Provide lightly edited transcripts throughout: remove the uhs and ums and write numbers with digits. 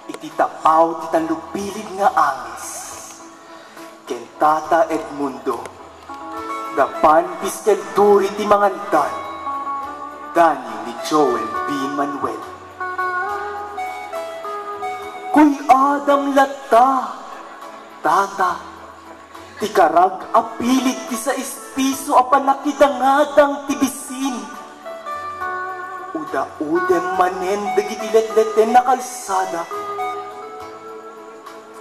iti tapaw ti tanlupilid nga angis. Ken Tata Edmundo, gapan Pistel Duri ti mangandan, Dani ni Joel B. Manuel. Kuy Adam Lata, Tata, ti karag apilit ti sa espiso a panakidangadang tibisin. Uda-udem manen dagiti letleten na kalsada.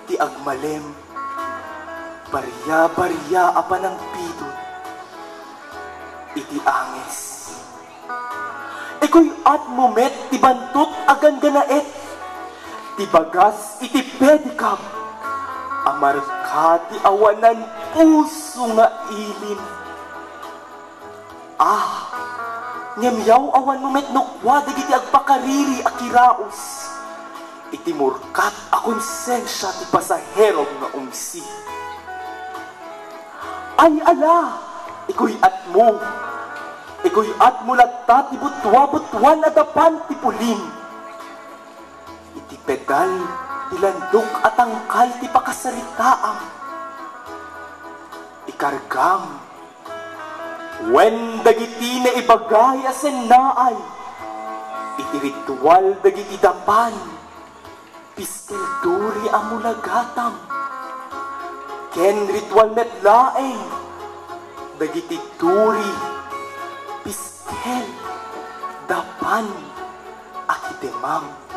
Ti agmalem, barya-barya apan ang pidot. Iti angis. Iko'y at mumet ti bantot agan ganaet. Ti bagas iti pedicab. Amarka ti awanan puso nga ilim. Nyamyaw awan mumet nukwa dagiti agpakariri a kiraos. Iti murkat a konsensya ti pasahero nga umsi. Ay ala, iko'y at mo. Iko'y at mo latta ti butwa-butwan at apan ti pulim. Iti pedal, ilandok at angkal ti pakasaritaam. Ikargam, wen dagiti na ibagay asen naay, iti ritual dagiti dapan, Pistel Duri amulagatam, ken ritual metlaeng, dagiti duri, Pistel, dapan, akitemam.